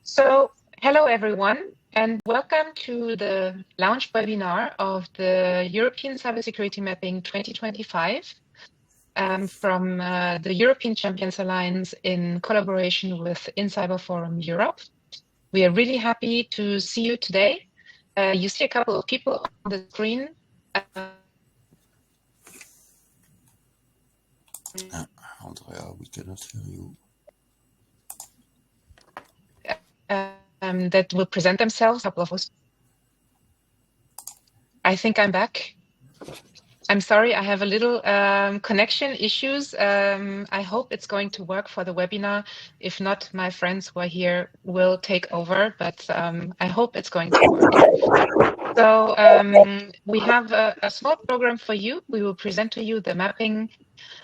So, hello everyone, and welcome to the launch webinar of the European Cybersecurity Mapping 2025 from the European Champions Alliance in collaboration with InCyber Forum Europe. We are really happy to see you today. You see a couple of people on the screen. Andrea, we cannot hear you. That will present themselves. A couple of us. I think I'm back. I'm sorry, I have a little connection issues. I hope it's going to work for the webinar. If not, my friends who are here will take over, but I hope it's going to work. So we have a small program for you. We will present to you the mapping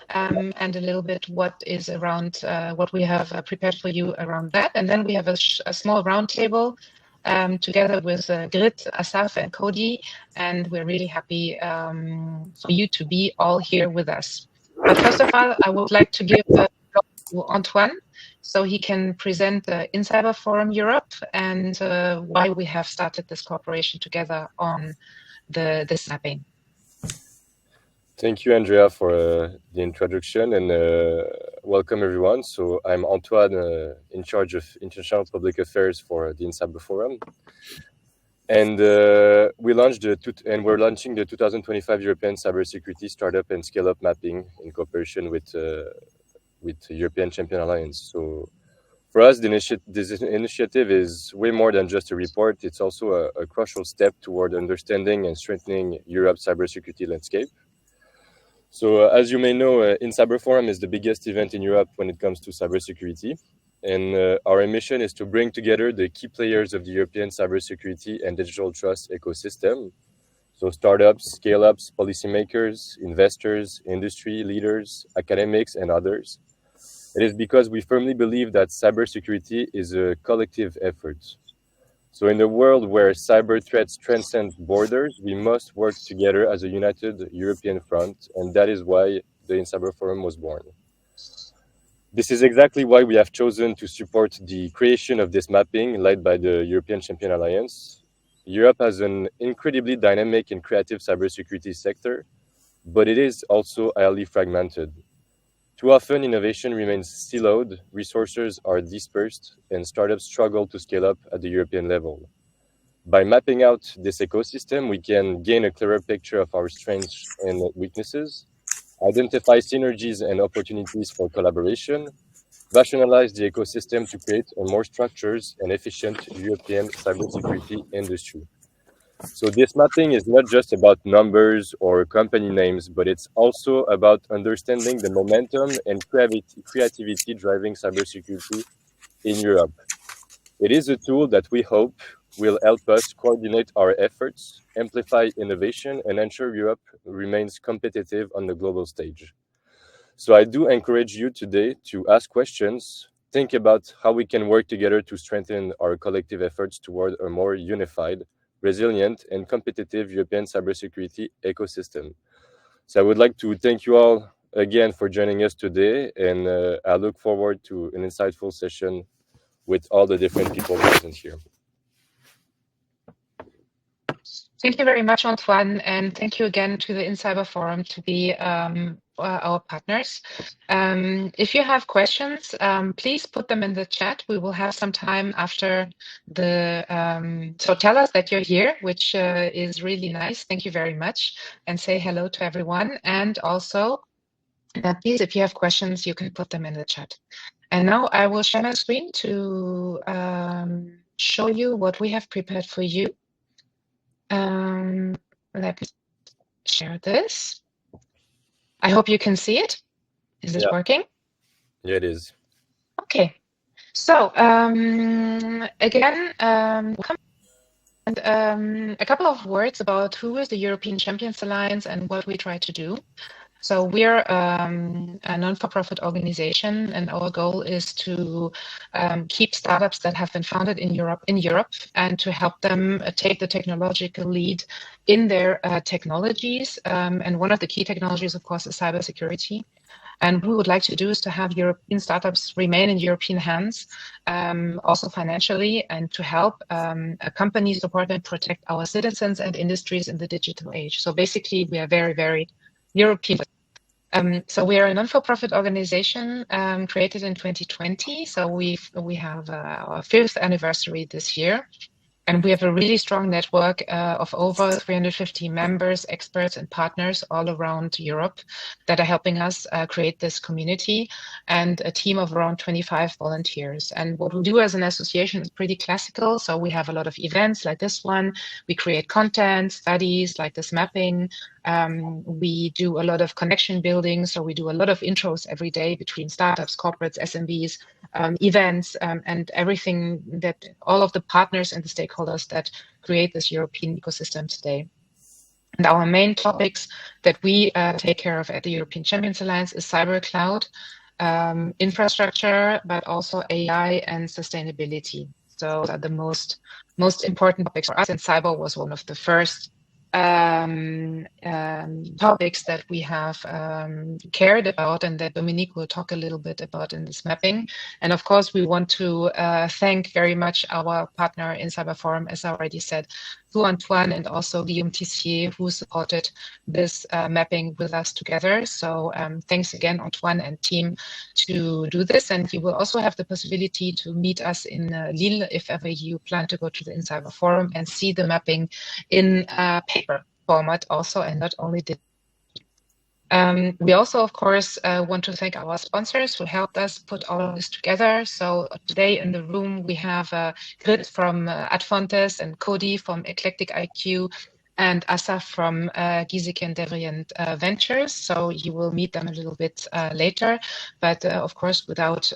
and a little bit what is around what we have prepared for you around that. And then we have a small roundtable together with Grit, Asaf, and Cody, and we're really happy for you to be all here with us. But first of all, I would like to give the floor to Antoine so he can present the InCyber Forum Europe and why we have started this cooperation together on this mapping. Thank you, Andrea, for the introduction, and welcome everyone. So I'm Antoine, in charge of international public affairs for the InCyber Forum, and we're launching the 2025 European Cybersecurity Startup and Scale-up Mapping in cooperation with European Champion Alliance. So for us, this initiative is way more than just a report. It's also a crucial step toward understanding and strengthening Europe's cybersecurity landscape. So as you may know, InCyber Forum is the biggest event in Europe when it comes to cybersecurity. And our mission is to bring together the key players of the European cybersecurity and digital trust ecosystem. So startups, scale-ups, policymakers, investors, industry leaders, academics, and others. It is because we firmly believe that cybersecurity is a collective effort. So in a world where cyber threats transcend borders, we must work together as a united European front, and that is why the InCyber Forum was born. This is exactly why we have chosen to support the creation of this mapping led by the European Champion Alliance. Europe has an incredibly dynamic and creative cybersecurity sector, but it is also highly fragmented. Too often, innovation remains siloed, resources are dispersed, and startups struggle to scale up at the European level. By mapping out this ecosystem, we can gain a clearer picture of our strengths and weaknesses, identify synergies and opportunities for collaboration, rationalize the ecosystem to create a more structured and efficient European cybersecurity industry. So this mapping is not just about numbers or company names, but it's also about understanding the momentum and creativity driving cybersecurity in Europe. It is a tool that we hope will help us coordinate our efforts, amplify innovation, and ensure Europe remains competitive on the global stage. So I do encourage you today to ask questions, think about how we can work together to strengthen our collective efforts toward a more unified, resilient, and competitive European cybersecurity ecosystem. So I would like to thank you all again for joining us today, and I look forward to an insightful session with all the different people present here. Thank you very much, Antoine, and thank you again to the InCyber Forum to be our partners. If you have questions, please put them in the chat. We will have some time after the, so tell us that you're here, which is really nice. Thank you very much, and say hello to everyone. And also, please, if you have questions, you can put them in the chat. And now I will share my screen to show you what we have prepared for you. Let me share this. I hope you can see it. Is it working? Yeah, it is. Okay. So again, welcome. And a couple of words about who is the European Champions Alliance and what we try to do. So we're a non-for-profit organization, and our goal is to keep startups that have been founded in Europe and to help them take the technological lead in their technologies. And one of the key technologies, of course, is cybersecurity. And what we would like to do is to have European startups remain in European hands, also financially, and to help companies support and protect our citizens and industries in the digital age. So basically, we are very, very European. So we are a non-for-profit organization created in 2020. So we have our 5th anniversary this year. And we have a really strong network of over 350 members, experts, and partners all around Europe that are helping us create this community, and a team of around 25 volunteers. And what we do as an association is pretty classical. So we have a lot of events like this one. We create content, studies like this mapping. We do a lot of connection building. So we do a lot of intros every day between startups, corporates, SMBs, events, and everything that all of the partners and the stakeholders that create this European ecosystem today. And our main topics that we take care of at the European Champions Alliance is cyber cloud, infrastructure, but also AI and sustainability. So those are the most important topics for us, and cyber was one of the first topics that we have cared about, and that Dominique will talk a little bit about in this mapping. And of course, we want to thank very much our partner in Cyber Forum, as I already said, to Antoine and also Guillaume Tissier, who supported this mapping with us together. So thanks again, Antoine and team, to do this. And you will also have the possibility to meet us in Lille if ever you plan to go to the Cyber Forum and see the mapping in paper format also, and not only digital. We also, of course, want to thank our sponsors who helped us put all of this together. So today in the room, we have Grit from Adfontes and Cody from Eclectic IQ, and Asaf from Giesecke and Devrient Ventures. So you will meet them a little bit later. But of course, without,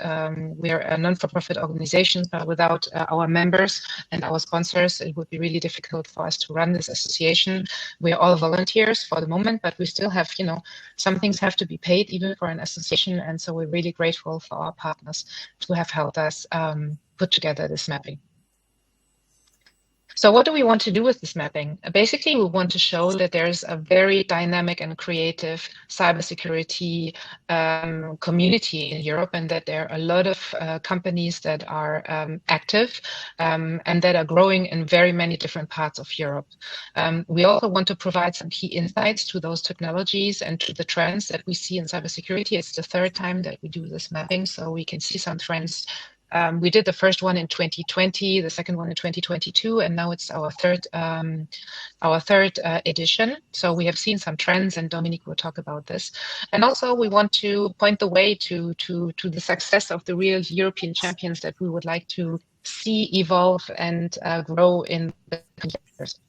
we're a non-for-profit organization, but without our members and our sponsors, it would be really difficult for us to run this association. We're all volunteers for the moment, but we still have, you know, some things have to be paid even for an association. And so we're really grateful for our partners to have helped us put together this mapping. So what do we want to do with this mapping? Basically, we want to show that there's a very dynamic and creative cybersecurity community in Europe, and that there are a lot of companies that are active and that are growing in very many different parts of Europe. We also want to provide some key insights to those technologies and to the trends that we see in cybersecurity. It's the 3rd time that we do this mapping, so we can see some trends. We did the first one in 2020, the second one in 2022, and now it's our third edition. So we have seen some trends, and Dominique will talk about this. And also, we want to point the way to the success of the real European champions that we would like to see evolve and grow in the years.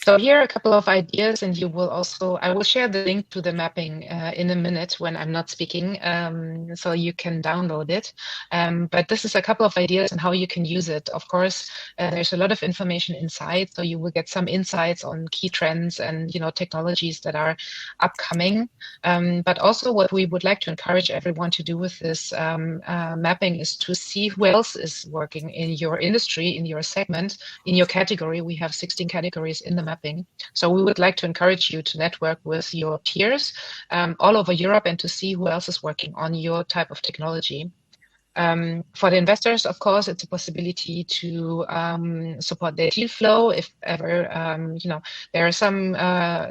So here are a couple of ideas, and you will also, I will share the link to the mapping in a minute when I'm not speaking, so you can download it. But this is a couple of ideas on how you can use it. Of course, there's a lot of information inside, so you will get some insights on key trends and, you know, technologies that are upcoming. But also what we would like to encourage everyone to do with this mapping is to see who else is working in your industry, in your segment, in your category. We have 16 categories in the mapping. So we would like to encourage you to network with your peers all over Europe and to see who else is working on your type of technology. For the investors, of course, it's a possibility to support their deal flow. If ever, you know, there are some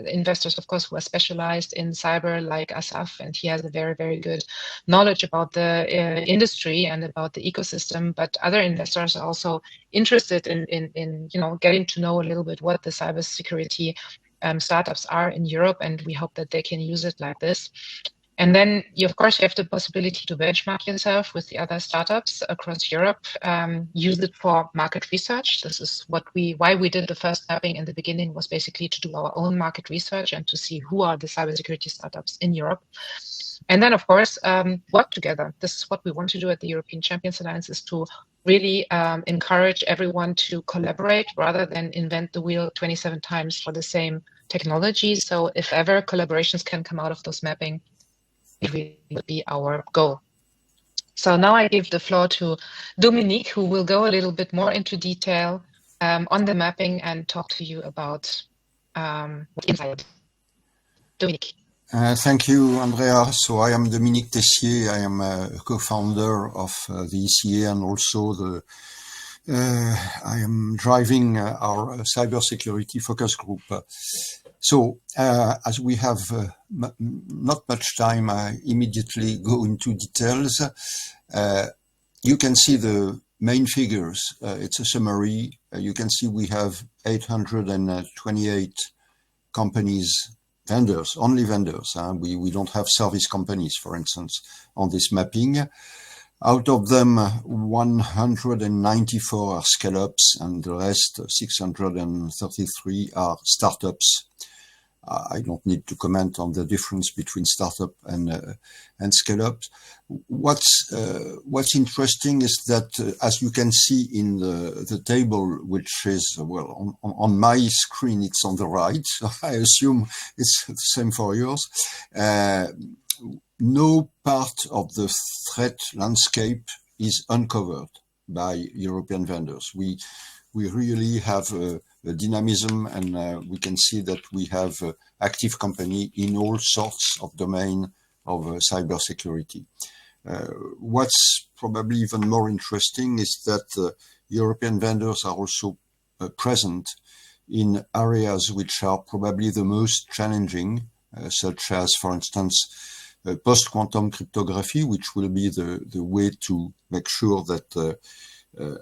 investors, of course, who are specialized in cyber, like Asaf, and he has a very, very good knowledge about the industry and about the ecosystem. But other investors are also interested in you know, getting to know a little bit what the cybersecurity startups are in Europe, and we hope that they can use it like this. And then, you, of course, you have the possibility to benchmark yourself with the other startups across Europe. Use it for market research. This is why we did the first mapping in the beginning, was basically to do our own market research and to see who are the cybersecurity startups in Europe. And then, of course, work together. This is what we want to do at the European Champions Alliance, is to really encourage everyone to collaborate rather than invent the wheel 27 times for the same technology. So if ever collaborations can come out of those mapping, it really would be our goal. So now I give the floor to Dominique, who will go a little bit more into detail on the mapping and talk to you about insight. Dominique. Thank you, Andrea. So I am Dominique Tessier. I am a co-founder of the ECA, and also I am driving our cybersecurity focus group. So as we have not much time, I immediately go into details. You can see the main figures. It's a summary. You can see we have 828 companies, vendors, only vendors. We don't have service companies, for instance, on this mapping. Out of them, 194 are Scaleups, and the rest, 633, are startups. I don't need to comment on the difference between startup and Scaleups. What's interesting is that, as you can see in the table, which is, well, on my screen, it's on the right. So I assume it's the same for yours. No part of the threat landscape is uncovered by European vendors. We really have a dynamism, and we can see that we have active company in all sorts of domain of cybersecurity. What's probably even more interesting is that European vendors are also present in areas which are probably the most challenging, such as, for instance, post-quantum cryptography, which will be the way to make sure that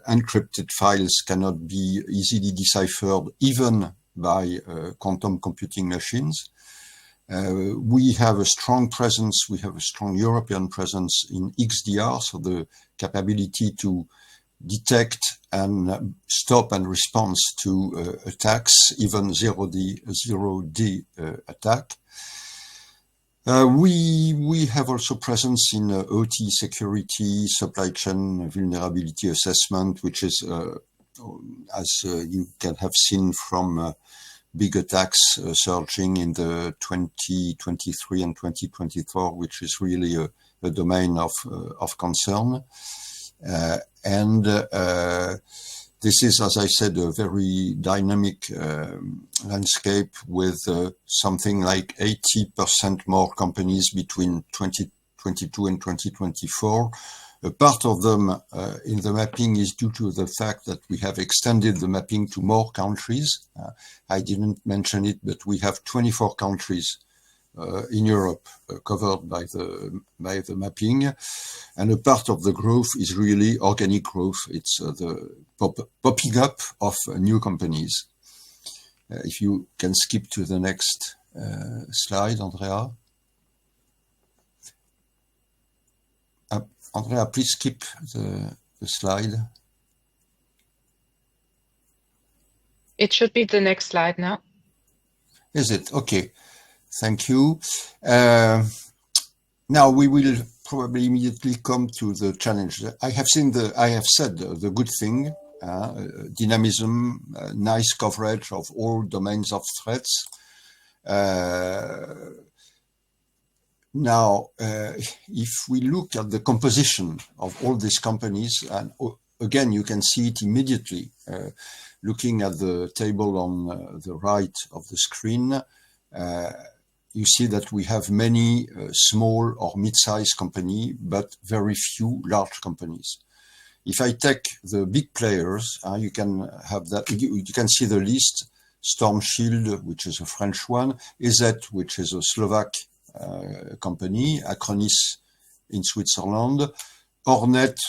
encrypted files cannot be easily deciphered even by quantum computing machines. We have a strong presence, we have a strong European presence in XDR, so the capability to detect and stop and respond to attacks, even zero-day attack. We have also presence in OT security, supply chain vulnerability assessment, which is, as you can have seen from big attacks surging in the 2023 and 2024, which is really a domain of concern. This is, as I said, a very dynamic landscape with something like 80% more companies between 2022 and 2024. A part of them in the mapping is due to the fact that we have extended the mapping to more countries. I didn't mention it, but we have 24 countries in Europe covered by the mapping, and a part of the growth is really organic growth. It's the popping up of new companies. If you can skip to the next slide, Andrea. Andrea, please skip the slide. It should be the next slide now. Is it? Okay. Thank you. Now we will probably immediately come to the challenge. I have said the good thing, dynamism, nice coverage of all domains of threats. Now, if we look at the composition of all these companies, and again, you can see it immediately, looking at the table on the right of the screen, you see that we have many small or mid-sized companies, but very few large companies. If I take the big players, you can have that. You can see the list: Storm Shield, which is a French one; EZ, which is a Slovak company; Acronis in Switzerland; Hornet,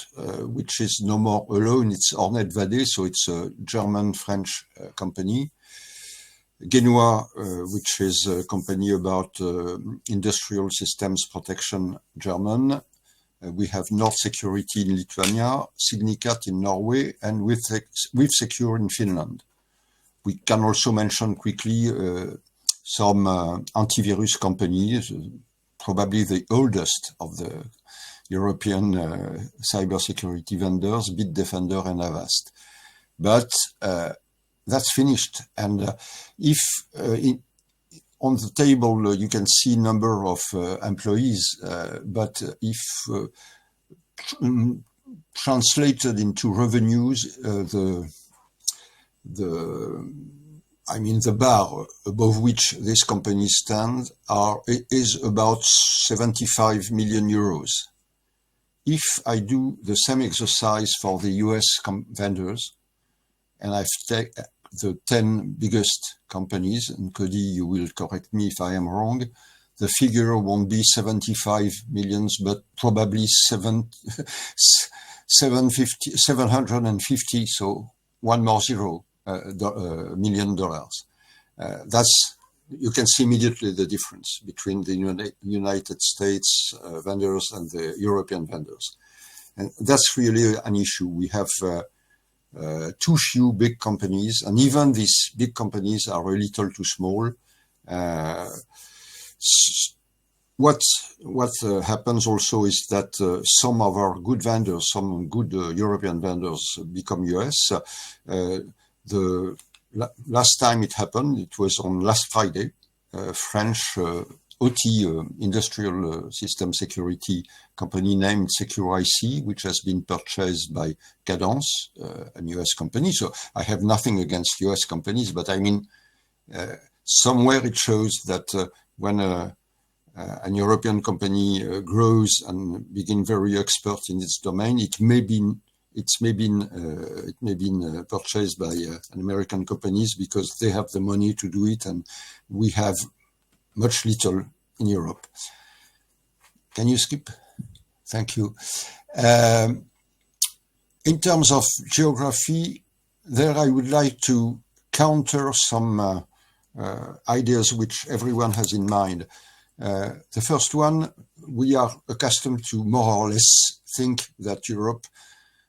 which is no more alone; it's Hornet Vade, so it's a German-French company. Genua, which is a company about industrial systems protection, German. We have North Security in Lithuania, Signicat in Norway, and WithSecure in Finland. We can also mention quickly some antivirus companies, probably the oldest of the European cybersecurity vendors, Bitdefender and Avast. But that's finished. And if on the table you can see number of employees, but if translated into revenues, the I mean, the bar above which these companies stand is about 75 million euros. If I do the same exercise for the US vendors, and I've taken the 10 biggest companies, and Cody, you will correct me if I am wrong, the figure won't be 75 millions, but probably 750, so one more zero, $1 million. You can see immediately the difference between the United States vendors and the European vendors. And that's really an issue. We have too few big companies, and even these big companies are a little too small. What happens also is that some of our good vendors, some good European vendors become US. The last time it happened, it was on last Friday. French OT, industrial system security company named SecurIC, which has been purchased by Cadence, a US company. So I have nothing against US companies, but I mean, somewhere it shows that when an European company grows and begins very expert in its domain, it may be purchased by an American companies because they have the money to do it, and we have much little in Europe. Can you skip? Thank you. In terms of geography, there I would like to counter some ideas which everyone has in mind. The first one, we are accustomed to more or less think that Europe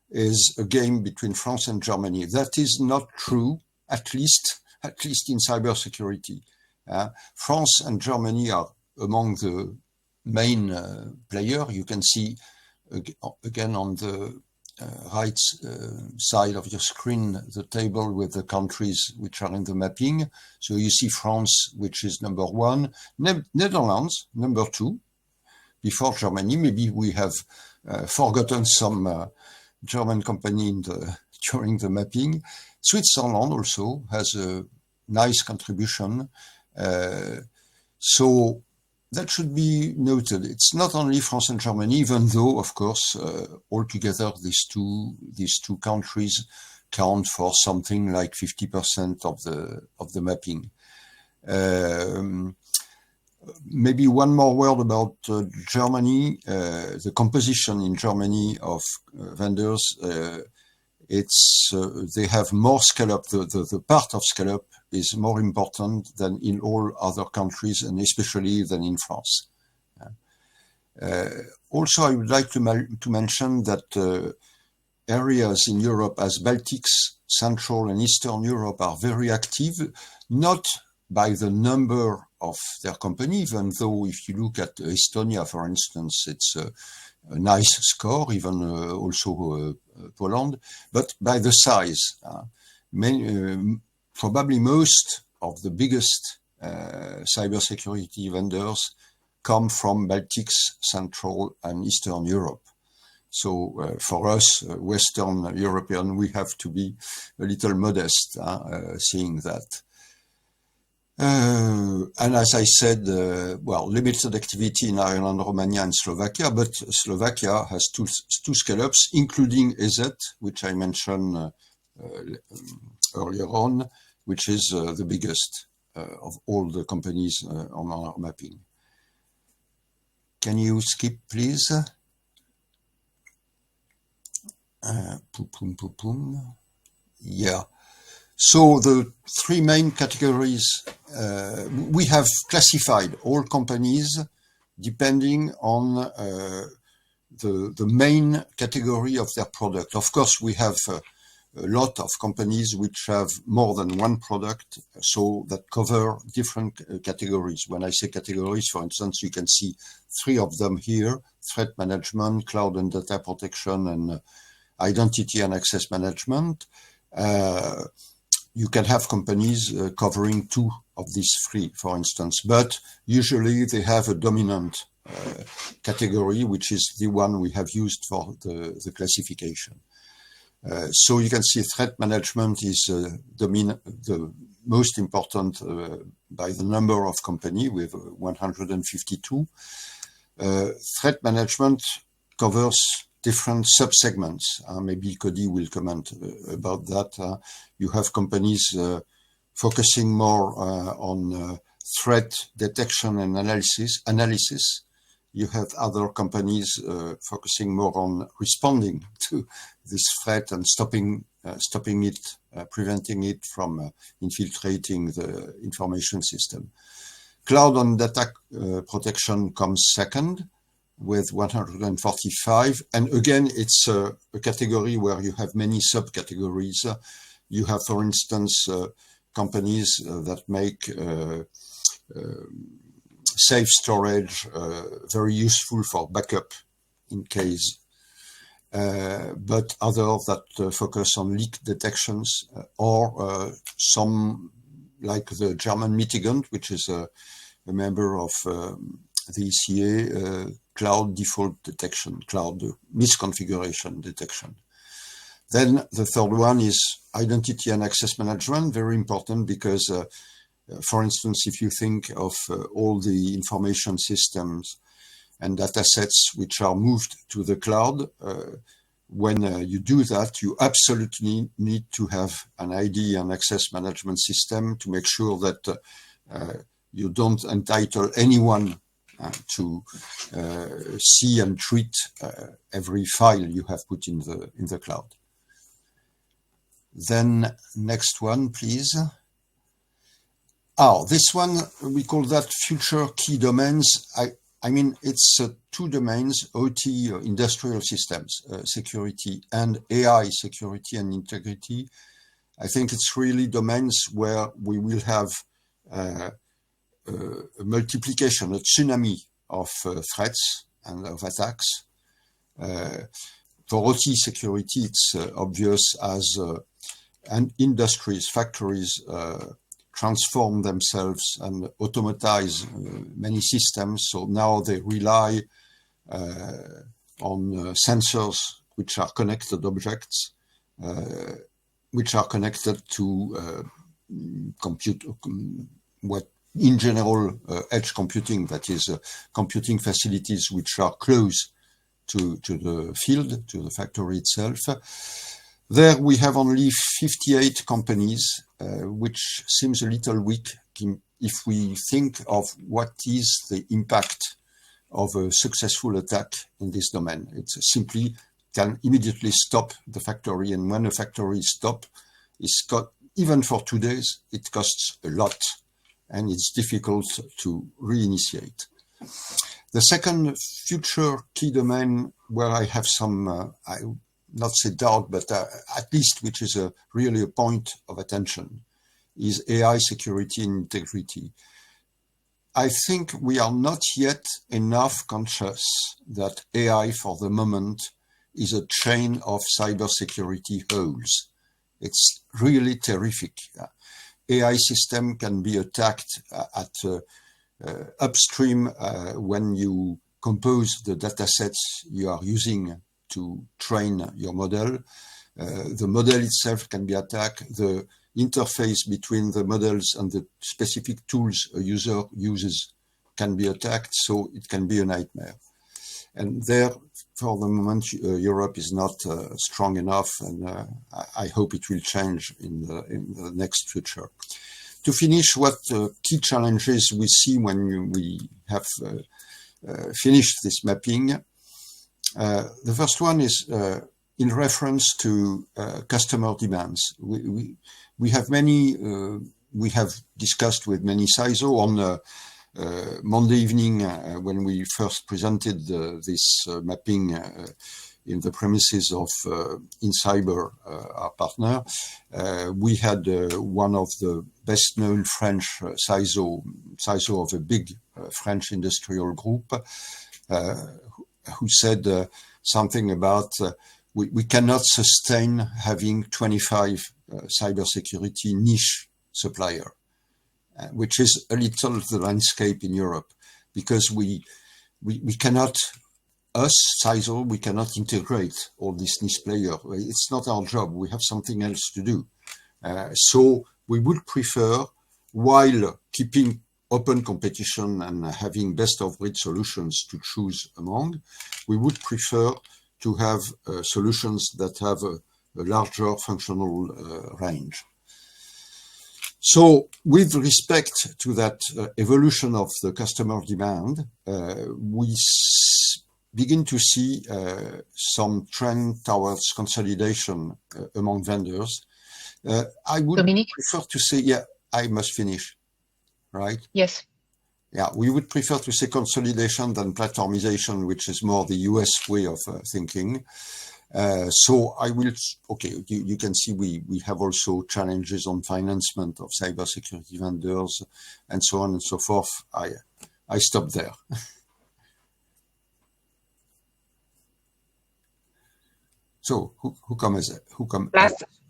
is a game between France and Germany. That is not true, at least in cybersecurity. France and Germany are among the main players. You can see again on the right side of your screen the table with the countries which are in the mapping. So you see France, which is number one, Netherlands number two, before Germany. Maybe we have forgotten some German company during the mapping. Switzerland also has a nice contribution. So that should be noted. It's not only France and Germany, even though, of course, altogether these two countries count for something like 50% of the mapping. Maybe one more word about Germany. The composition in Germany of vendors. They have more Scaleup. The part of Scaleup is more important than in all other countries, and especially than in France. Also, I would like to mention that areas in Europe as Baltics, Central and Eastern Europe are very active, not by the number of their company, even though if you look at Estonia, for instance, it's a nice score, even also Poland, but by the size. Probably most of the biggest cybersecurity vendors come from Baltics, Central and Eastern Europe. So for us, Western European, we have to be a little modest seeing that. And as I said, limited activity in Ireland, Romania and Slovakia, but Slovakia has two Scaleups, including EZ, which I mentioned earlier on, which is the biggest of all the companies on our mapping. Can you skip, please? Yeah. So the three main categories, we have classified all companies depending on the main category of their product. Of course, we have a lot of companies which have more than one product, so that cover different categories. When I say categories, for instance, you can see three of them here: threat management, cloud and data protection, and identity and access management. You can have companies covering two of these three, for instance, but usually they have a dominant category, which is the one we have used for the classification. So you can see threat management is the most important by the number of company with 152. Threat management covers different sub-segments. Maybe Cody will comment about that. You have companies focusing more on threat detection and analysis. You have other companies focusing more on responding to this threat and stopping it, preventing it from infiltrating the information system. Cloud and data protection comes second with 145. And again, it's a category where you have many subcategories. You have, for instance, companies that make safe storage very useful for backup in case, but others that focus on leak detections or some like the German mitigant, which is a member of the ECA, cloud default detection, cloud misconfiguration detection. Then the third one is identity and access management, very important because, for instance, if you think of all the information systems and data sets which are moved to the cloud, when you do that, you absolutely need to have an ID and access management system to make sure that you don't entitle anyone to see and treat every file you have put in the cloud. Then next one, please. This one, we call that future key domains. I mean, it's two domains, OT, industrial systems, security, and AI, security and integrity. I think it's really domains where we will have a multiplication, a tsunami of threats and of attacks. For OT security, it's obvious as and industries, factories transform themselves and automatize many systems. So now they rely on sensors, which are connected objects, which are connected to what in general edge computing, that is computing facilities which are close to the field, to the factory itself. There we have only 58 companies, which seems a little weak if we think of what is the impact of a successful attack in this domain. It simply can immediately stop the factory, and when a factory is stopped, even for 2 days, it costs a lot, and it's difficult to reinitiate. The second future key domain where I have some, I not say doubt, but at least which is really a point of attention, is AI security and integrity. I think we are not yet enough conscious that AI for the moment is a chain of cybersecurity holes. It's really terrific. AI system can be attacked at upstream when you compose the data sets you are using to train your model. The model itself can be attacked. The interface between the models and the specific tools a user uses can be attacked, so it can be a nightmare. And there, for the moment, Europe is not strong enough, and I hope it will change in the next future. To finish, what key challenges we see when we have finished this mapping. The first one is in reference to customer demands. We have many, we have discussed with many CISO on Monday evening when we first presented this mapping in the premises of InCyber, our partner. We had one of the best known French CISO of a big French industrial group, who said something about we cannot sustain having 25 cybersecurity niche supplier, which is a little the landscape in Europe, because we cannot us, CISO, we cannot integrate all these niche players. It's not our job. We have something else to do. So we would prefer, while keeping open competition and having best of breed solutions to choose among, we would prefer to have solutions that have a larger functional range. So with respect to that evolution of the customer demand, we begin to see some trend towards consolidation among vendors. I would Dominique? prefer to say, yeah, I must finish, right? Yes. Yeah, we would prefer to say consolidation than platformization, which is more the US way of thinking. So I will, okay, you can see we have also challenges on financement of cybersecurity vendors and so on and so forth. I stop there. So who comes?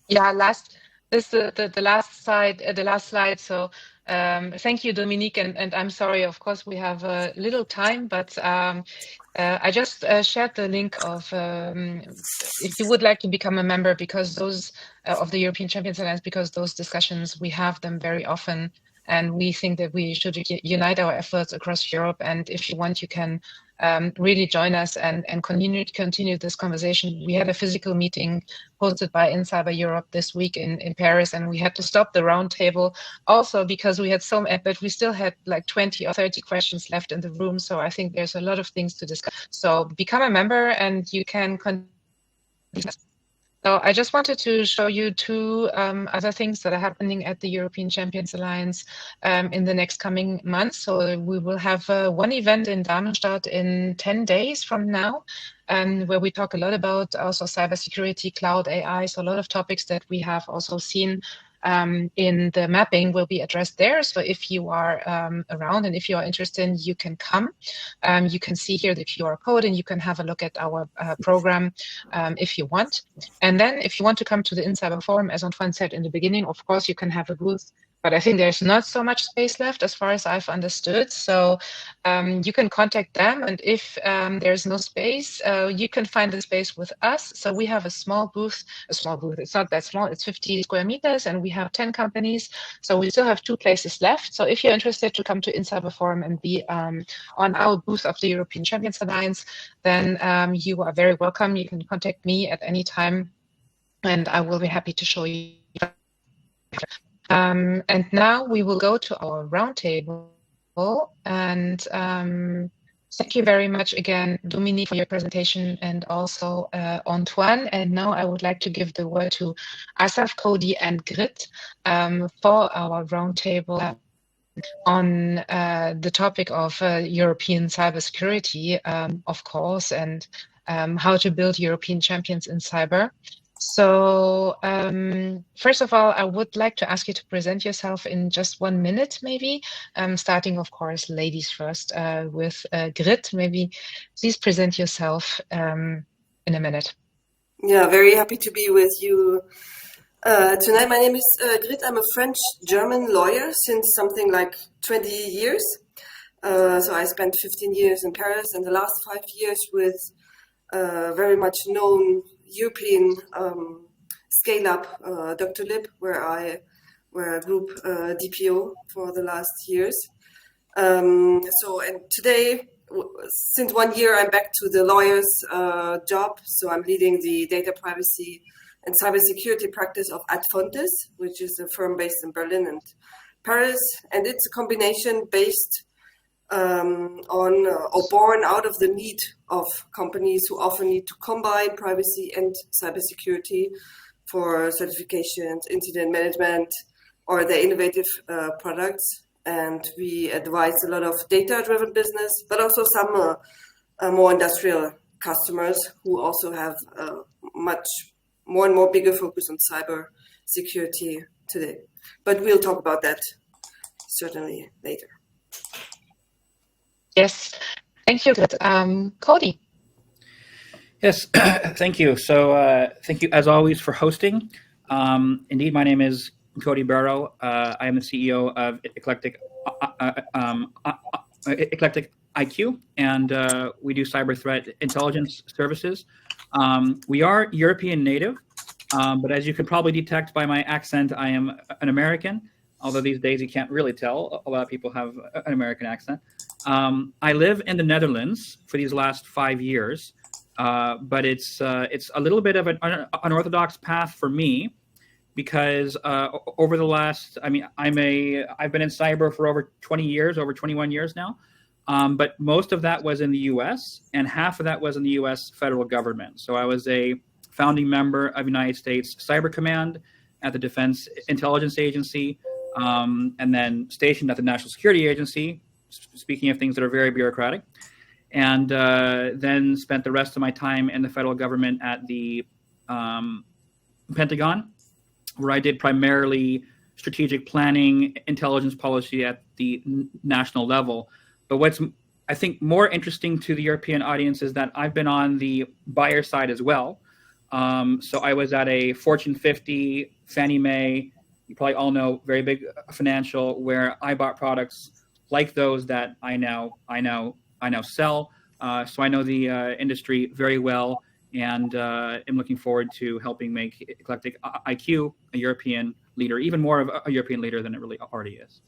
Last. This the last slide. So thank you, Dominique, and I'm sorry. Of course, we have little time, but I just shared the link of if you would like to become a member, because those of the European Champions Alliance, because those discussions, we have them very often, and we think that we should unite our efforts across Europe. And if you want, you can really join us and continue this conversation. We had a physical meeting hosted by InCyber Europe this week in Paris, and we had to stop the roundtable also because we had but we still had like 20 or 30 questions left in the room. So I think there's a lot of things to discuss. So become a member and you can continue. So I just wanted to show you two other things that are happening at the European Champions Alliance in the next coming months. So we will have one event in Darmstadt in 10 days from now, where we talk a lot about also cybersecurity, cloud, AI, so a lot of topics that we have also seen in the mapping will be addressed there. So if you are around and if you are interested, you can come. You can see here the QR code and you can have a look at our program if you want. And then if you want to come to the InCyber Forum, as Antoine said in the beginning, of course, you can have a booth. But I think there's not so much space left as far as I've understood. So you can contact them. And if there's no space, you can find the space with us. So we have a small booth. It's not that small. It's 50 square meters and we have 10 companies. So we still have 2 places left. So if you're interested to come to InCyber Forum and be on our booth of the European Champions Alliance, then you are very welcome. You can contact me at any time and I will be happy to show you. And now we will go to our roundtable. And thank you very much again, Dominique, for your presentation, and also Antoine. And now I would like to give the word to Asaf, Cody, and Grit for our roundtable on the topic of European cybersecurity, of course, and how to build European champions in cyber. So first of all, I would like to ask you to present yourself in just 1 minute, maybe, starting, of course, ladies first with Grit. Maybe please present yourself in a minute. Yeah, very happy to be with you tonight. My name is Grit. I'm a French-German lawyer since something like 20 years. So I spent 15 years in Paris and the last 5 years with very much known European Scaleup, Dr. Lib, where I were a group DPO for the last years. And today, since 1 year, I'm back to the lawyer's job. So I'm leading the data privacy and cybersecurity practice of Ad Fontes, which is a firm based in Berlin and Paris. And it's a combination based on or born out of the need of companies who often need to combine privacy and cybersecurity for certifications, incident management, or their innovative products. And we advise a lot of data-driven business, but also some more industrial customers who also have much more and more bigger focus on cyber security today. But we'll talk about that certainly later. Yes, thank you. Cody. Yes, thank you. So thank you, as always, for hosting. Indeed, my name is Cody Barrow. I am the CEO of Eclectic IQ, and we do cyber threat intelligence services. We are European native, but as you can probably detect by my accent, I am an American, although these days you can't really tell. A lot of people have an American accent. I live in the Netherlands for these last 5 years, but it's a little bit of an unorthodox path for me, because over the last, I've been in cyber for over 20 years, over 21 years now, but most of that was in the U.S. and half of that was in the U.S. federal government. So I was a founding member of United States Cyber Command at the Defense Intelligence Agency, and then stationed at the National Security Agency, speaking of things that are very bureaucratic, and then spent the rest of my time in the federal government at the Pentagon, where I did primarily strategic planning, intelligence policy at the national level. But what's, I think, more interesting to the European audience is that I've been on the buyer side as well. So I was at a Fortune 50, Fannie Mae, you probably all know, very big financial, where I bought products like those that I now sell. So I know the industry very well, and am looking forward to helping make Eclectic IQ a European leader, even more of a European leader than it really already is.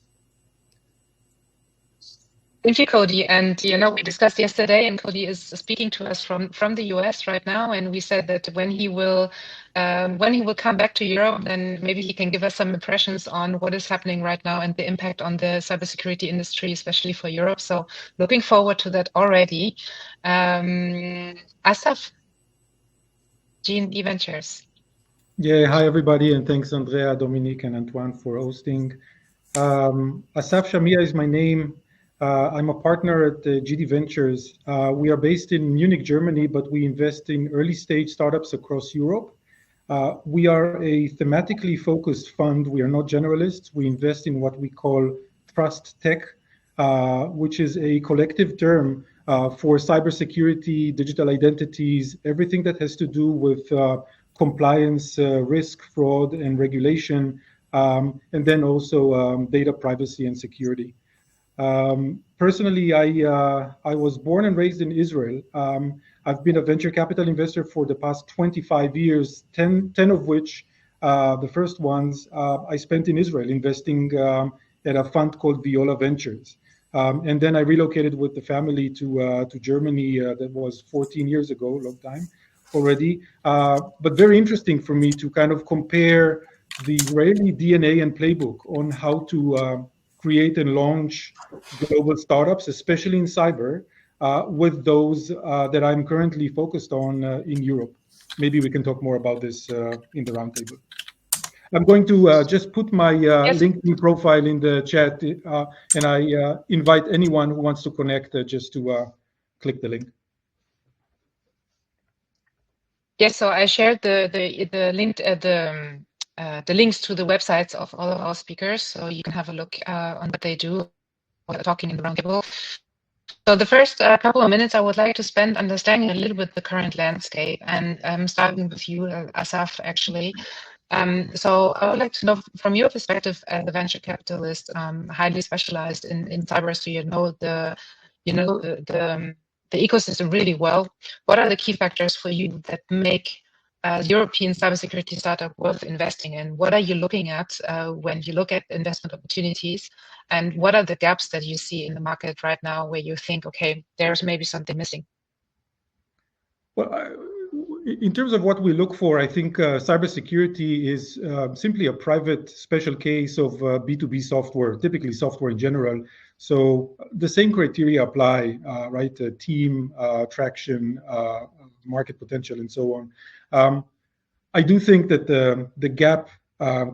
Thank you, Cody. And we discussed yesterday, and Cody is speaking to us from the US right now. And we said that when he will come back to Europe, then maybe he can give us some impressions on what is happening right now and the impact on the cybersecurity industry, especially for Europe. So looking forward to that already. Asaf, GDPR Ventures. Yeah, hi everybody, and thanks Andrea, Dominique, and Antoine for hosting. Asaf Shamia is my name. I'm a partner at GD Ventures. We are based in Munich, Germany, but we invest in early stage startups across Europe. We are a thematically focused fund. We are not generalists. We invest in what we call trust tech, which is a collective term for cybersecurity, digital identities, everything that has to do with compliance, risk, fraud, and regulation, and then also data privacy and security. Personally, I was born and raised in Israel. I've been a venture capital investor for the past 25 years, 10 of which, the first ones, I spent in Israel investing at a fund called Viola Ventures. And then I relocated with the family to Germany. That was 14 years ago, long time already. But very interesting for me to kind of compare the Israeli DNA and playbook on how to create and launch global startups, especially in cyber, with those that I'm currently focused on in Europe. Maybe we can talk more about this in the roundtable. I'm going to just put my LinkedIn profile in the chat, and I invite anyone who wants to connect just to click the link. Yes, so I shared the link, the links to the websites of all of our speakers, so you can have a look on what they do, what they're talking in the roundtable. So the first couple of minutes I would like to spend understanding a little bit the current landscape, and starting with you, Asaf, actually. So I would like to know from your perspective as a venture capitalist, highly specialized in cyber, so the ecosystem really well. What are the key factors for you that make European cybersecurity startup worth investing in? What are you looking at when you look at investment opportunities? And what are the gaps that you see in the market right now where you think, okay, there's maybe something missing? Well, in terms of what we look for, I think cybersecurity is simply a private special case of B2B software, typically software in general. So the same criteria apply, right? Team, traction, market potential, and so on. I do think that the gap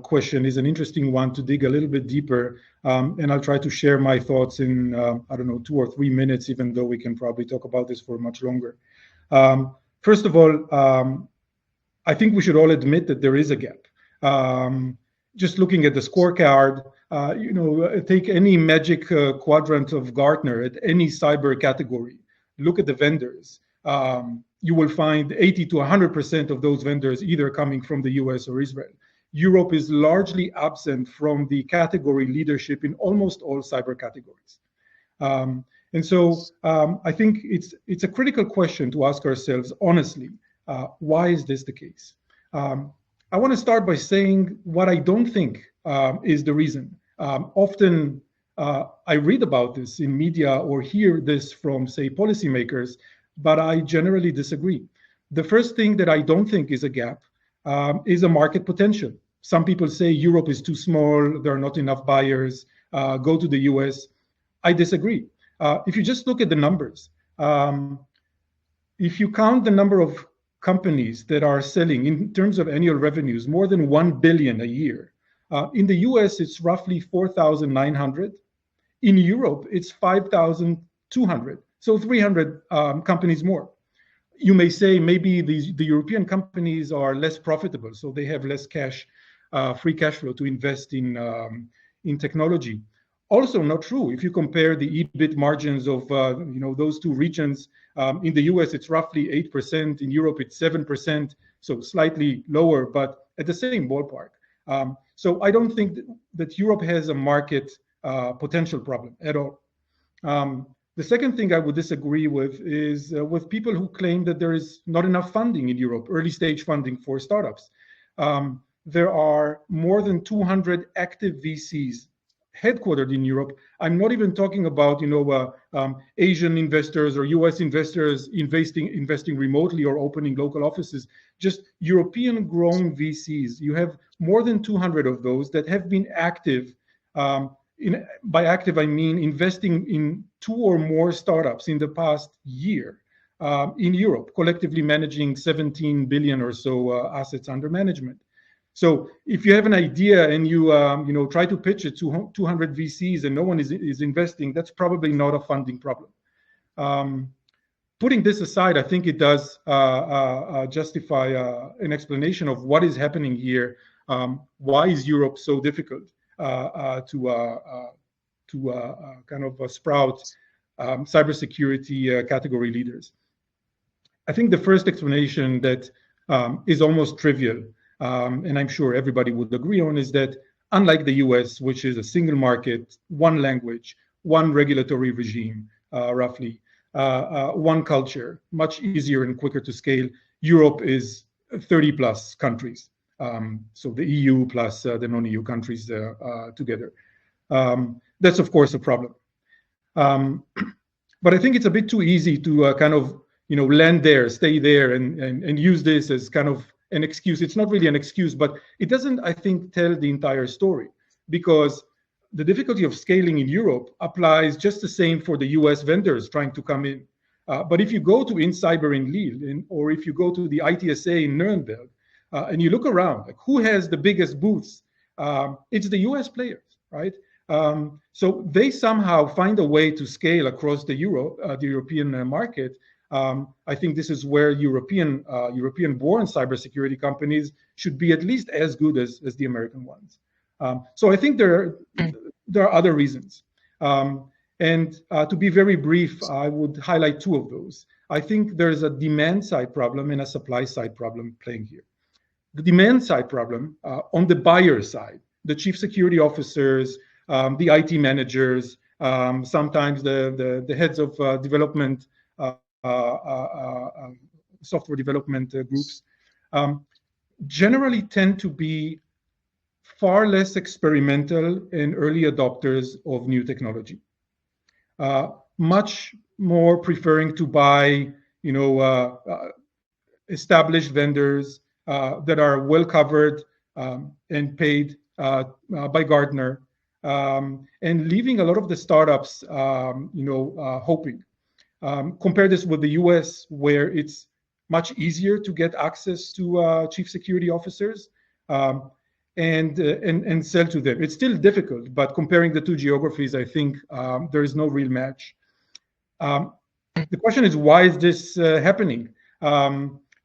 question is an interesting one to dig a little bit deeper, and I'll try to share my thoughts in, I don't know, 2 or 3 minutes, even though we can probably talk about this for much longer. First of all, I think we should all admit that there is a gap. Just looking at the scorecard, take any magic quadrant of Gartner at any cyber category, look at the vendors. You will find 80 to 100% of those vendors either coming from the US or Israel. Europe is largely absent from the category leadership in almost all cyber categories. And so I think it's a critical question to ask ourselves honestly, why is this the case? I want to start by saying what I don't think is the reason. Often I read about this in media or hear this from, say, policymakers, but I generally disagree. The first thing that I don't think is a gap is a market potential. Some people say Europe is too small, there are not enough buyers, go to the US. I disagree. If you just look at the numbers, if you count the number of companies that are selling in terms of annual revenues more than 1 billion a year, in the US it's roughly 4,900. In Europe it's 5,200, so 300 companies more. You may say maybe the European companies are less profitable, so they have less cash, free cash flow to invest in technology. Also not true. If you compare the EBIT margins of those two regions, in the US it's roughly 8%, in Europe it's 7%, so slightly lower, but at the same ballpark. So I don't think that Europe has a market potential problem at all. The second thing I would disagree with is with people who claim that there is not enough funding in Europe, early stage funding for startups. There are more than 200 active VCs headquartered in Europe. I'm not even talking about Asian investors or US investors investing remotely or opening local offices, just European grown VCs. You have more than 200 of those that have been active. By active, I mean investing in 2 or more startups in the past year in Europe, collectively managing 17 billion or so assets under management. So if you have an idea and you try to pitch it to 200 VCs and no one is investing, that's probably not a funding problem. Putting this aside, I think it does justify an explanation of what is happening here. Why is Europe so difficult to kind of sprout cybersecurity category leaders? I think the first explanation that is almost trivial, and I'm sure everybody would agree on, is that unlike the US, which is a single market, one language, one regulatory regime, roughly, one culture, much easier and quicker to scale, Europe is 30 plus countries. So the EU plus the non-EU countries together. That's of course a problem. But I think it's a bit too easy to kind of land there, stay there, and use this as kind of an excuse. It's not really an excuse, but it doesn't, I think, tell the entire story, because the difficulty of scaling in Europe applies just the same for the US vendors trying to come in. But if you go to InCyber in Lille, or if you go to the ITSA in Nuremberg, and you look around, like who has the biggest booths? It's the US players, right? So they somehow find a way to scale across the European market. I think this is where European-born cybersecurity companies should be at least as good as the American ones. So I think there are other reasons. And to be very brief, I would highlight 2 of those. I think there's a demand side problem and a supply side problem playing here. The demand side problem, on the buyer side, the chief security officers, the IT managers, sometimes the heads of development, software development groups, generally tend to be far less experimental and early adopters of new technology. Much more preferring to buy, established vendors that are well covered and paid by Gartner, and leaving a lot of the startups, hoping. Compare this with the US, where it's much easier to get access to chief security officers and sell to them. It's still difficult, but comparing the 2 geographies, I think there is no real match. The question is, why is this happening?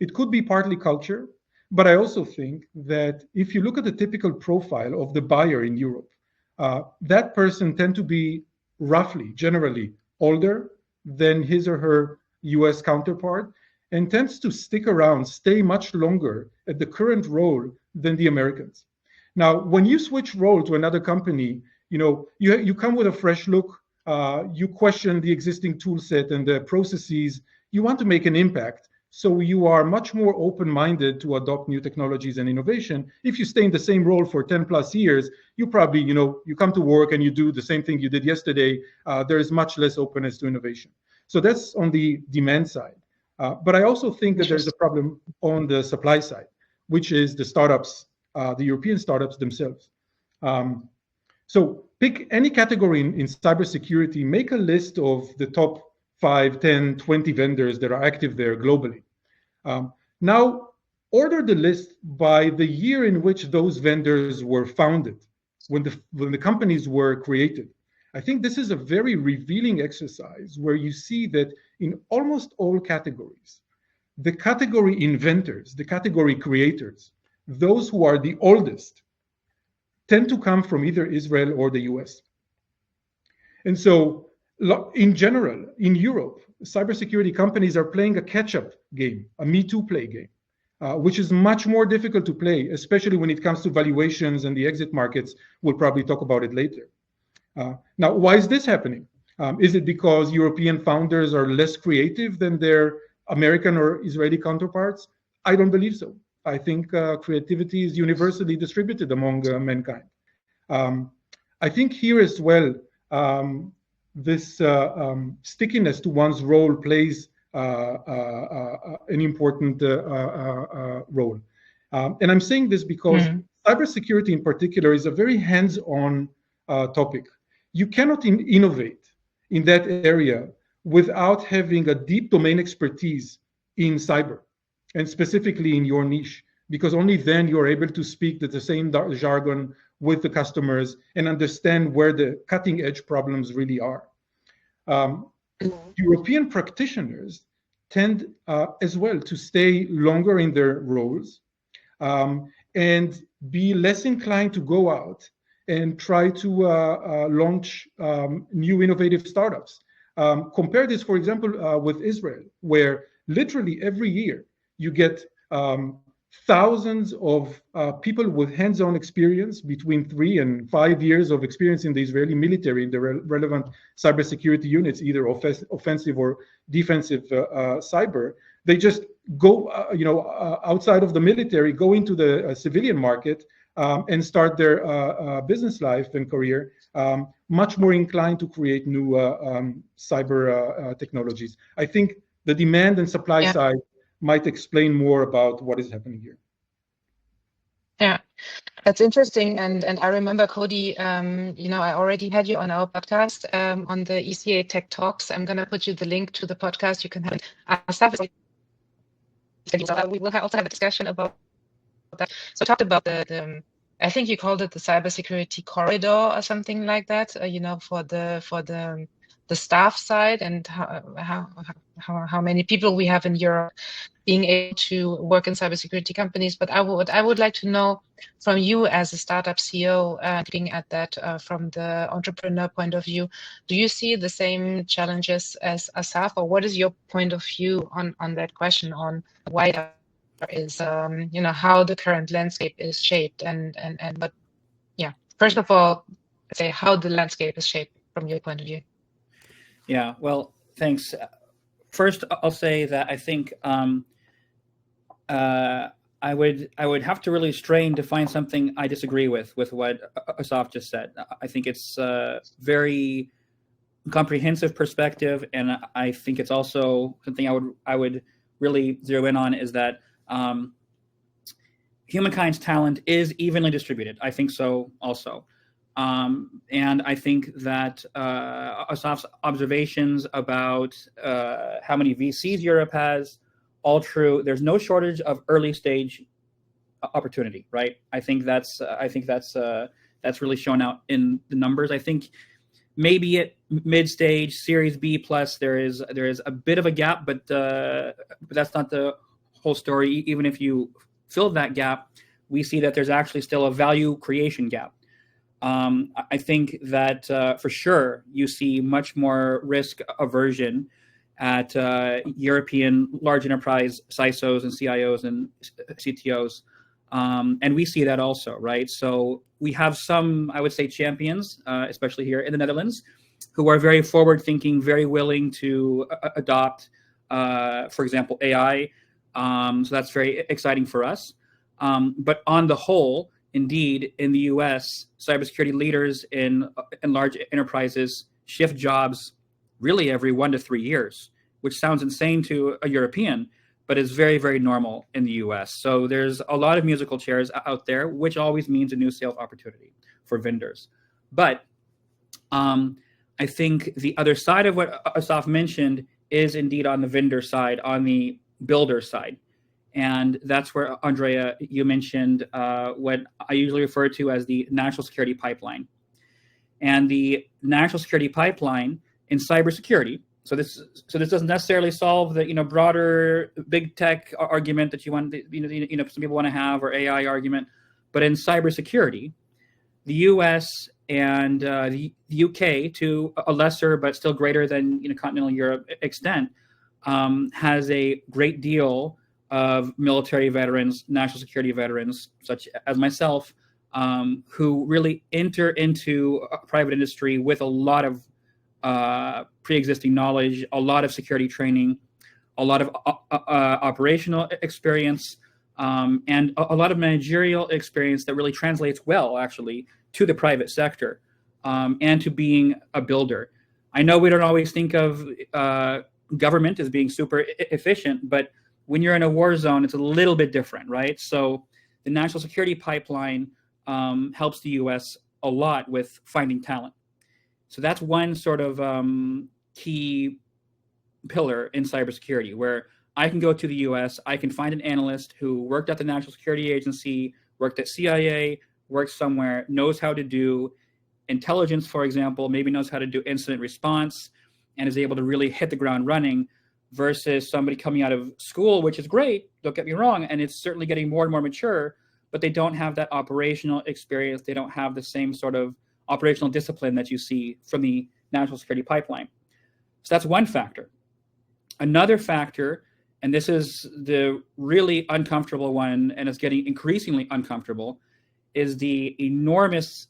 It could be partly culture, but I also think that if you look at the typical profile of the buyer in Europe, that person tend to be roughly, generally, older than his or her US counterpart, and tends to stick around, stay much longer at the current role than the Americans. Now, when you switch role to another company, you come with a fresh look, you question the existing tool set and the processes. You want to make an impact. So you are much more open-minded to adopt new technologies and innovation. If you stay in the same role for 10 plus years, you probably, you come to work and you do the same thing you did yesterday. There is much less openness to innovation. So that's on the demand side. But I also think that there's a problem on the supply side, which is the startups, the European startups themselves. So pick any category in cybersecurity, make a list of the top 5, 10, 20 vendors that are active there globally. Now, order the list by the year in which those vendors were founded, when the companies were created. I think this is a very revealing exercise where you see that in almost all categories, the category inventors, the category creators, those who are the oldest, tend to come from either Israel or the US. And so, in general, in Europe, cybersecurity companies are playing a catch-up game, a Me Too play game, which is much more difficult to play, especially when it comes to valuations and the exit markets. We'll probably talk about it later. Now, why is this happening? Is it because European founders are less creative than their American or Israeli counterparts? I don't believe so. I think creativity is universally distributed among mankind. I think here as well, this stickiness to one's role plays an important role. And I'm saying this because cybersecurity in particular is a very hands-on topic. You cannot innovate in that area without having a deep domain expertise in cyber, and specifically in your niche, because only then you're able to speak the same jargon with the customers and understand where the cutting edge problems really are. European practitioners tend as well to stay longer in their roles and be less inclined to go out and try to launch new innovative startups. Compare this, for example, with Israel, where literally every year you get thousands of people with hands-on experience, between 3 and 5 years of experience in the Israeli military, in the relevant cybersecurity units, either offensive or defensive cyber. They just go, outside of the military, go into the civilian market and start their business life and career, much more inclined to create new cyber technologies. I think the demand and supply side might explain more about what is happening here. Yeah, that's interesting. And I remember, Cody, I already had you on our podcast on the ECA Tech Talks. I'm going to put you the link to the podcast. You can have Asaf. We will also have a discussion about that. So talked about the I think you called it the cybersecurity corridor or something like that, for the staff side, and how many people we have in Europe being able to work in cybersecurity companies. But I would like to know from you as a startup CEO, looking at that from the entrepreneur point of view, do you see the same challenges as Asaf, or what is your point of view on that question, on why there is how the current landscape is shaped, but first of all, say how the landscape is shaped from your point of view. Yeah, well, thanks. First, I'll say that I think I would have to really strain to find something I disagree with what Asaf just said. I think it's a very comprehensive perspective, and I think it's also something I would really zero in on, is that humankind's talent is evenly distributed. I think so also. And I think that Asaf's observations about how many VCs Europe has, all true. There's no shortage of early stage opportunity, right? I think that's really shown out in the numbers. I think maybe at mid stage, Series B plus, there is a bit of a gap, but that's not the whole story. Even if you fill that gap, we see that there's actually still a value creation gap. I think that for sure you see much more risk aversion at European large enterprise CISOs and CIOs and CTOs. And we see that also, right? So we have some, I would say, champions, especially here in the Netherlands, who are very forward-thinking, very willing to adopt, for example, AI. So that's very exciting for us. But on the whole, indeed, in the US, cybersecurity leaders in large enterprises shift jobs really every 1 to 3 years, which sounds insane to a European, but is very, very normal in the US. So there's a lot of musical chairs out there, which always means a new sales opportunity for vendors. But I think the other side of what Asaf mentioned is indeed on the vendor side, on the builder side. And that's where, Andrea, you mentioned what I usually refer to as the national security pipeline. And the national security pipeline in cybersecurity, so this doesn't necessarily solve the broader big tech argument that you want, some people want to have, or AI argument, but in cybersecurity, the U.S. and the U.K. to a lesser but still greater than continental Europe extent has a great deal of military veterans, national security veterans, such as myself, who really enter into a private industry with a lot of pre-existing knowledge, a lot of security training, a lot of operational experience, and a lot of managerial experience that really translates well, actually, to the private sector and to being a builder. I know we don't always think of government as being super efficient, but when you're in a war zone, it's a little bit different, right? So the national security pipeline helps the U.S. a lot with finding talent. So that's one sort of key pillar in cybersecurity, where I can go to the U.S., I can find an analyst who worked at the National Security Agency, worked at CIA, worked somewhere, knows how to do intelligence, for example, maybe knows how to do incident response, and is able to really hit the ground running, versus somebody coming out of school, which is great, don't get me wrong, and it's certainly getting more and more mature, but they don't have that operational experience. They don't have the same sort of operational discipline that you see from the national security pipeline. So that's one factor. Another factor, and this is the really uncomfortable one, and it's getting increasingly uncomfortable, is the enormous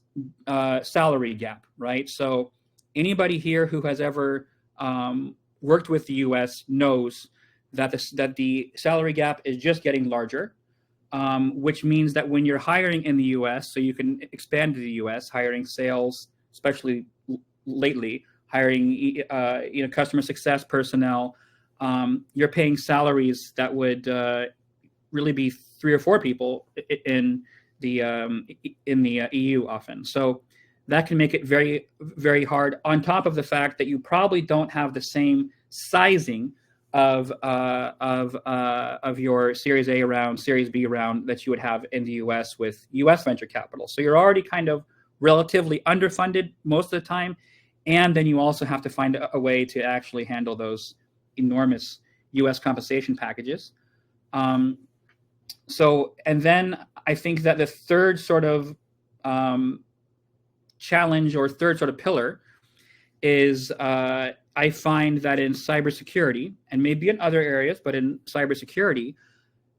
salary gap, right? So anybody here who has ever worked with the U.S. knows that the salary gap is just getting larger, which means that when you're hiring in the U.S., so you can expand to the U.S., hiring sales, especially lately, hiring customer success personnel, you're paying salaries that would really be 3 or 4 people in the EU often. So that can make it very, very hard, on top of the fact that you probably don't have the same sizing of your Series A round, Series B round that you would have in the US with US venture capital. So you're already kind of relatively underfunded most of the time, and then you also have to find a way to actually handle those enormous US compensation packages. So, and then I think that the third sort of challenge, or third sort of pillar, is I find that in cybersecurity, and maybe in other areas, but in cybersecurity,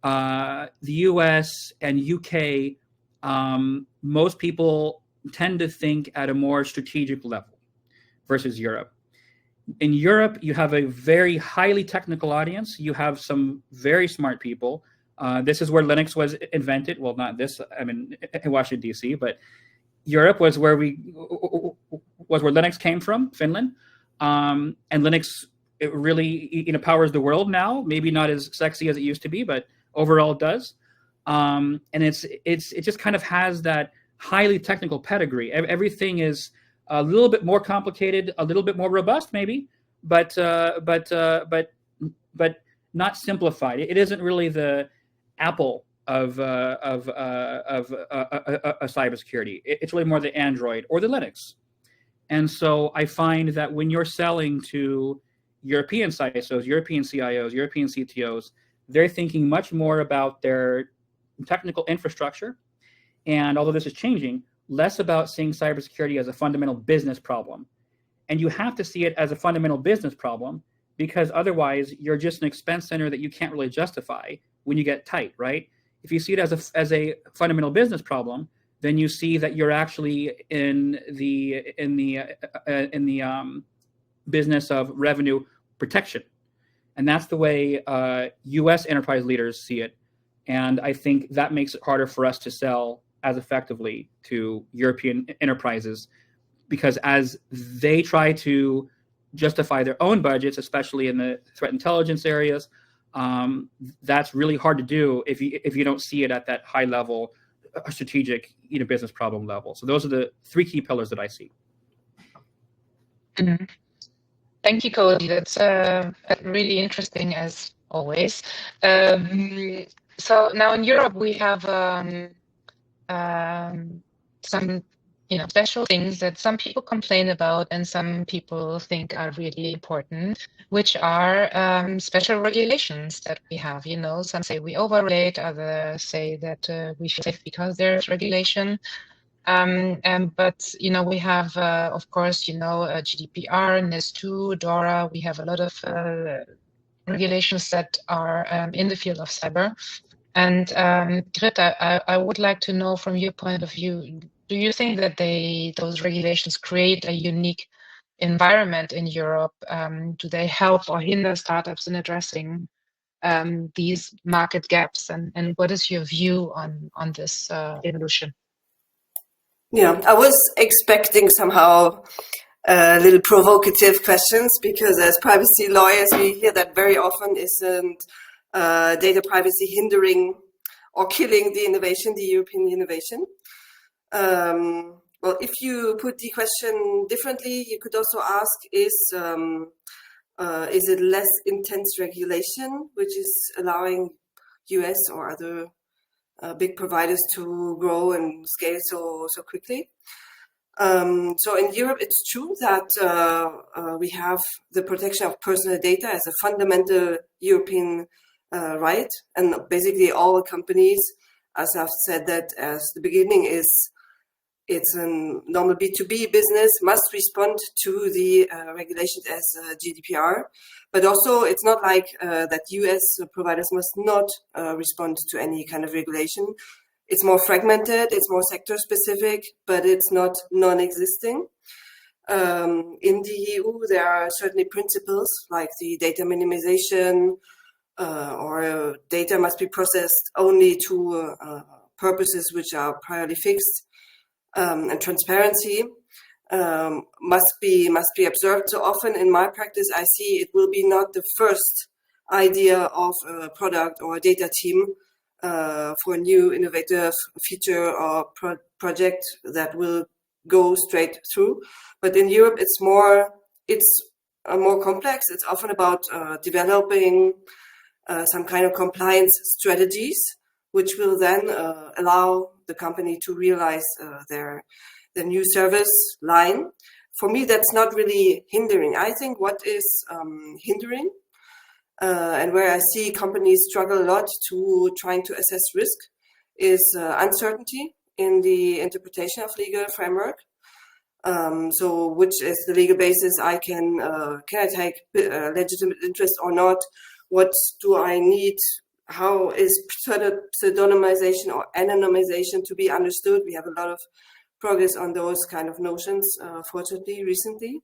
the US and UK, most people tend to think at a more strategic level versus Europe. In Europe, you have a very highly technical audience. You have some very smart people. This is where Linux was invented. Well, not this, I mean, in Washington, D.C., but Europe was where Linux came from, Finland. And Linux, it really powers the world now. Maybe not as sexy as it used to be, but overall it does. And it just kind of has that highly technical pedigree. Everything is a little bit more complicated, a little bit more robust, maybe, but not simplified. It isn't really the Apple of cybersecurity. It's really more the Android or the Linux. And so I find that when you're selling to European CISOs, European CIOs, European CTOs, they're thinking much more about their technical infrastructure. And although this is changing, less about seeing cybersecurity as a fundamental business problem. And you have to see it as a fundamental business problem, because otherwise you're just an expense center that you can't really justify when you get tight, right? If you see it as a fundamental business problem, then you see that you're actually in the business of revenue protection, and that's the way U.S. enterprise leaders see it. And I think that makes it harder for us to sell as effectively to European enterprises, because as they try to justify their own budgets, especially in the threat intelligence areas, that's really hard to do if you don't see it at that high level, strategic, business problem level. So those are the three key pillars that I see. Mm-hmm. Thank you, Cody. That's really interesting as always. So now in Europe we have some special things that some people complain about and some people think are really important, which are special regulations that we have. Some say we overregulate, others say that we feel safe because there's regulation. But we have, of course, GDPR, NIST, DORA. We have a lot of regulations that are in the field of cyber. And Grit, I would like to know from your point of view, do you think that those regulations create a unique environment in Europe? Do they help or hinder startups in addressing these market gaps? And what is your view on this evolution? Yeah, I was expecting somehow little provocative questions, because as privacy lawyers, we hear that very often. Isn't data privacy hindering or killing the innovation, the European innovation? Well, if you put the question differently, you could also ask, is it less intense regulation which is allowing US or other big providers to grow and scale so quickly? So in Europe, it's true that we have the protection of personal data as a fundamental European right, and basically all companies, as I've said that as the beginning, it's a normal B2B business, must respond to the regulations as GDPR, but also it's not like that US providers must not respond to any kind of regulation. It's more fragmented, it's more sector specific, but it's not non-existing. In the EU, there are certainly principles like the data minimization, or data must be processed only to purposes which are priorly fixed, and transparency must be observed. So often in my practice, I see it will be not the first idea of a product or a data team for a new innovative feature or project that will go straight through. But in Europe, it's more complex. It's often about developing some kind of compliance strategies, which will then allow the company to realize their new service line. For me, that's not really hindering. I think what is hindering, and where I see companies struggle a lot to trying to assess risk, is uncertainty in the interpretation of legal framework. So which is the legal basis can I take legitimate interest or not? What do I need? How is pseudonymization or anonymization to be understood? We have a lot of progress on those kind of notions, fortunately, recently.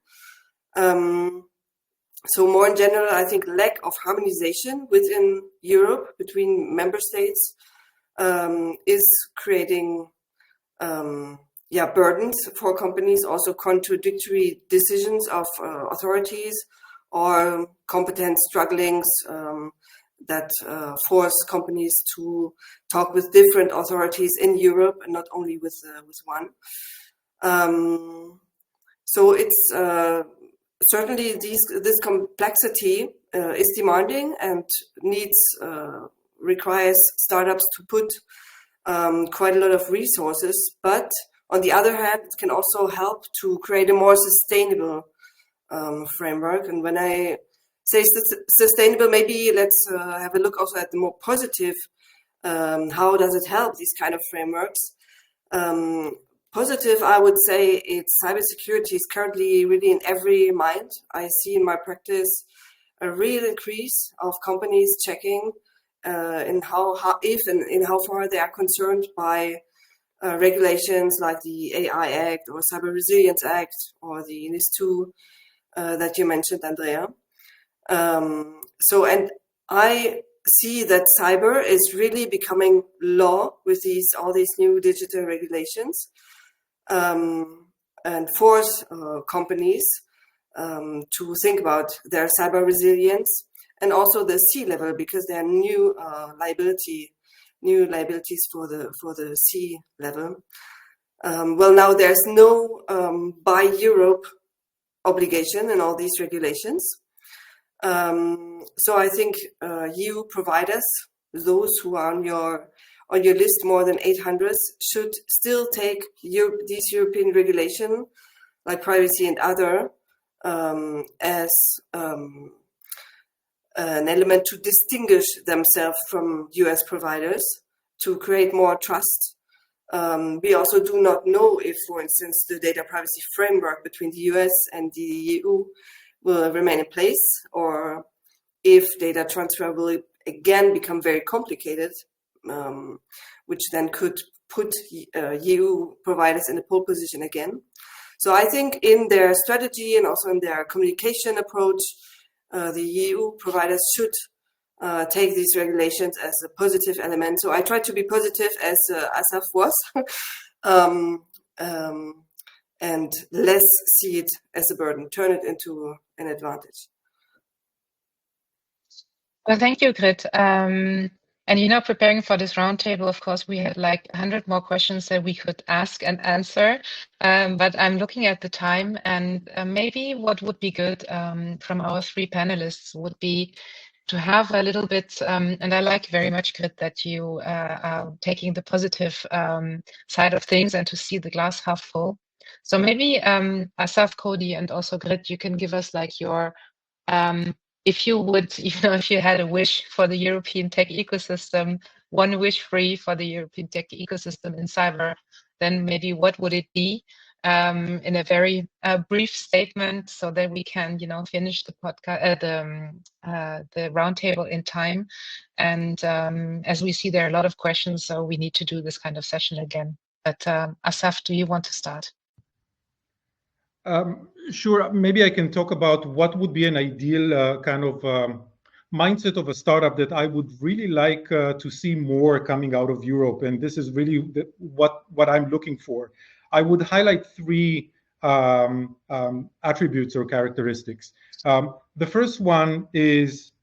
So more in general, I think lack of harmonization within Europe between member states is creating burdens for companies, also contradictory decisions of authorities or competence strugglings that force companies to talk with different authorities in Europe and not only with one. So it's certainly this complexity is demanding and requires startups to put quite a lot of resources. But on the other hand, it can also help to create a more sustainable framework. And when I say sustainable, maybe let's have a look also at the more positive. How does it help these kind of frameworks? Positive, I would say, it's cybersecurity is currently really in every mind. I see in my practice a real increase of companies checking in how far they are concerned by regulations like the AI Act or Cyber Resilience Act or the NIST 2 that you mentioned, Andrea. And I see that cyber is really becoming law with all these new digital regulations, and force companies to think about their cyber resilience and also the C level, because there are new liabilities for the C level. Well, now there's no Buy Europe obligation in all these regulations. So I think EU providers, those who are on your list, more than 800, should still take these European regulation, like privacy and other, as an element to distinguish themselves from US providers, to create more trust. We also do not know if, for instance, the data privacy framework between the US and the EU will remain in place, or if data transfer will again become very complicated, which then could put EU providers in a pole position again. So I think in their strategy and also in their communication approach, the EU providers should take these regulations as a positive element. So I try to be positive, as Asaf was, and less see it as a burden, turn it into an advantage. Well, thank you, Grit. And preparing for this roundtable, of course, we had like 100 more questions that we could ask and answer. But I'm looking at the time, and maybe what would be good from our three panelists would be to have a little bit, and I like very much, Grit, that you are taking the positive side of things and to see the glass half full. So maybe Asaf, Cody, and also Grit, you can give us like your, if you would, if you had a wish for the European tech ecosystem, one wish free for the European tech ecosystem in cyber, then maybe what would it be? In a very brief statement, so that we can, finish the podcast, the roundtable in time. And as we see, there are a lot of questions, so we need to do this kind of session again. But Asaf, do you want to start? Sure. Maybe I can talk about what would be an ideal kind of mindset of a startup that I would really like to see more coming out of Europe. And this is really what I'm looking for. I would highlight three attributes or characteristics. The first one is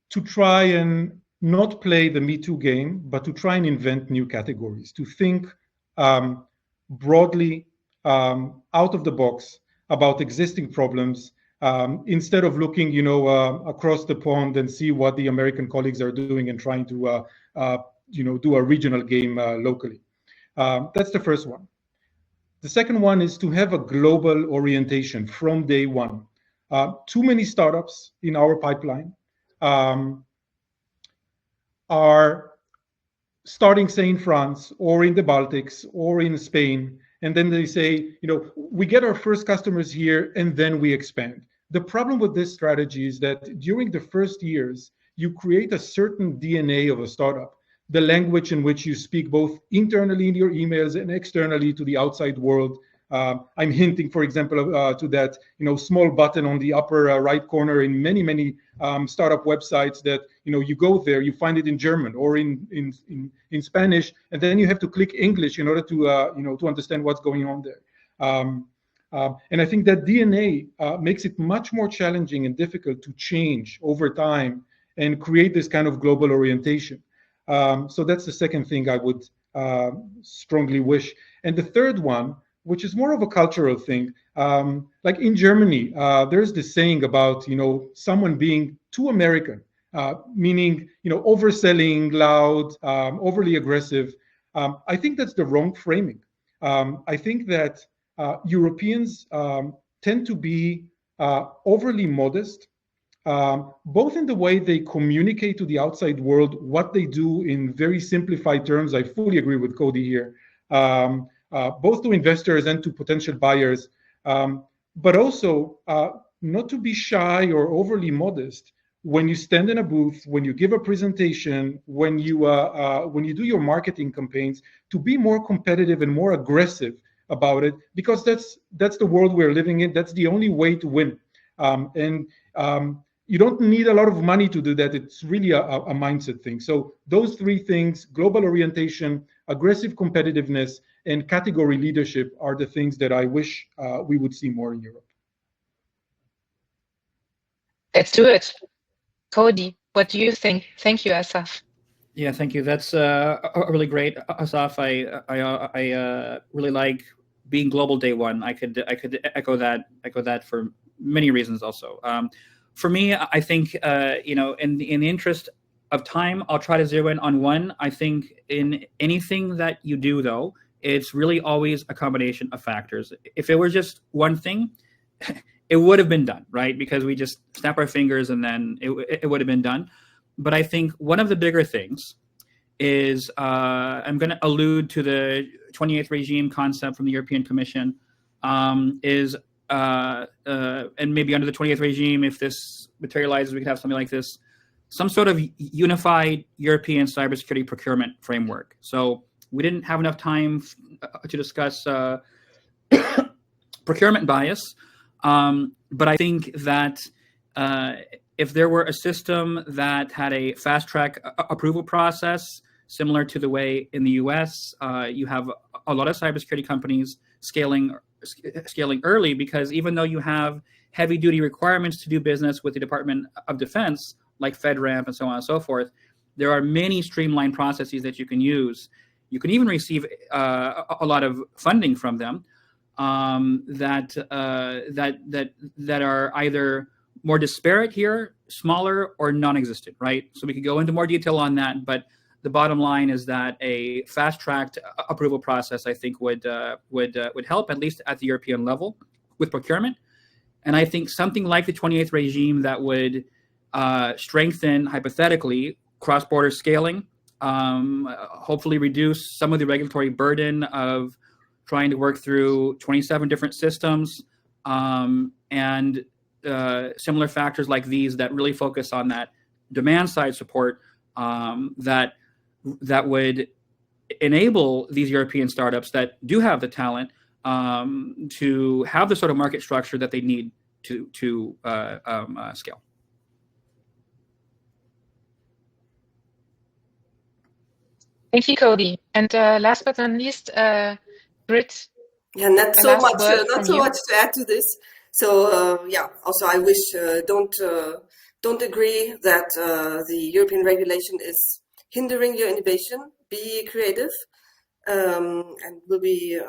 to try and not play the Me Too game, but to try and invent new categories, to think broadly, out of the box about existing problems, instead of looking, across the pond and see what the American colleagues are doing and trying to, do a regional game locally. That's the first one. The second one is to have a global orientation from day one. Too many startups in our pipeline are starting, say, in France or in the Baltics or in Spain, and then they say, we get our first customers here and then we expand. The problem with this strategy is that during the first years, you create a certain DNA of a startup, the language in which you speak both internally in your emails and externally to the outside world. I'm hinting, for example, to that small button on the upper right corner in many startup websites that you go there, you find it in German or in Spanish, and then you have to click English in order to to understand what's going on there. And I think that DNA makes it much more challenging and difficult to change over time and create this kind of global orientation. So that's the second thing I would strongly wish. And the third one, which is more of a cultural thing, like in Germany, there's this saying about someone being too American, meaning overselling, loud, overly aggressive. I think that's the wrong framing. I think that Europeans tend to be overly modest, both in the way they communicate to the outside world, what they do in very simplified terms. I fully agree with Cody here, both to investors and to potential buyers, but also not to be shy or overly modest when you stand in a booth, when you give a presentation, when you do your marketing campaigns, to be more competitive and more aggressive about it, because that's the world we're living in. That's the only way to win. You don't need a lot of money to do that. It's really a mindset thing. So those three things: global orientation, aggressive competitiveness, and category leadership, are the things that I wish we would see more in Europe. Let's do it. Cody, what do you think? Thank you, Asaf. Yeah, thank you. That's really great, Asaf. I really like being global day one. I could echo that for many reasons also. For me, I think in the interest of time, I'll try to zero in on one. I think in anything that you do, though, it's really always a combination of factors. If it were just one thing, it would have been done, right? Because we just snap our fingers and then it would have been done. But I think one of the bigger things is, I'm going to allude to the 28th regime concept from the European Commission, and maybe under the 28th regime, if this materializes, we could have something like this, some sort of unified European cybersecurity procurement framework. So we didn't have enough time to discuss procurement bias, but I think that if there were a system that had a fast-track approval process, similar to the way in the US, you have a lot of cybersecurity companies scaling early, because even though you have heavy-duty requirements to do business with the Department of Defense, like FedRAMP and so on and so forth, there are many streamlined processes that you can use. You can even receive a lot of funding from them that are either more disparate here, smaller, or non-existent, right? So we could go into more detail on that, but the bottom line is that a fast-tracked approval process, I think, would help, at least at the European level, with procurement. And I think something like the 28th regime that would strengthen, hypothetically, cross-border scaling, hopefully reduce some of the regulatory burden of trying to work through 27 different systems, and similar factors like these that really focus on that demand-side support, that would enable these European startups that do have the talent to have the sort of market structure that they need to scale. Thank you, Cody. And last but not least, Britt. Yeah, not so much to add to this. So also I wish don't agree that the European regulation is hindering your innovation. Be creative, and will be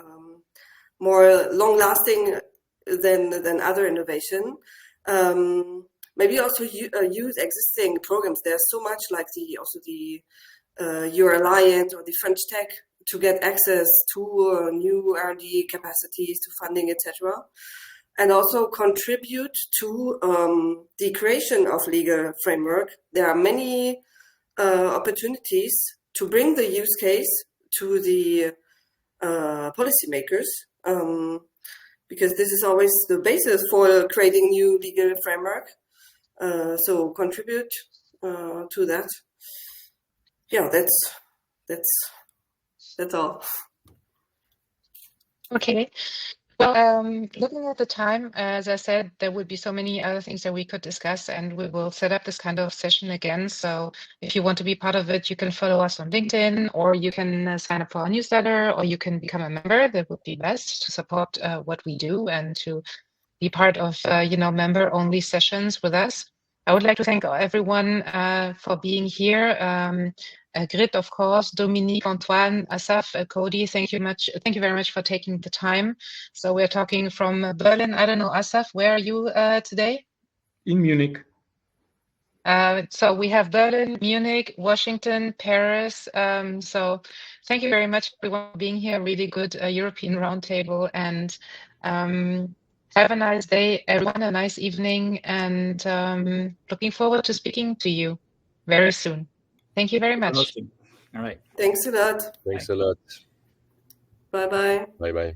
more long-lasting than other innovation. Maybe also use existing programs. There's so much, like the Euro-Alliance or the French Tech, to get access to new R&D capacities, to funding, etc. And also contribute to the creation of legal framework. There are many opportunities to bring the use case to the policymakers, because this is always the basis for creating new legal framework. So contribute to that. Yeah, that's all. Okay. Well, looking at the time, as I said, there would be so many other things that we could discuss, and we will set up this kind of session again. So if you want to be part of it, you can follow us on LinkedIn, or you can sign up for our newsletter, or you can become a member. That would be best to support what we do and to be part of, member-only sessions with us. I would like to thank everyone for being here. Grit, of course, Dominique, Antoine, Asaf, Cody, thank you very much for taking the time. So we're talking from Berlin. I don't know, Asaf, where are you today? In Munich. So we have Berlin, Munich, Washington, Paris. So thank you very much everyone for being here. Really good European roundtable, and have a nice day, everyone, a nice evening, and looking forward to speaking to you very soon. Thank you very much. All right. Thanks a lot. Thanks a lot. Bye-bye. Bye-bye.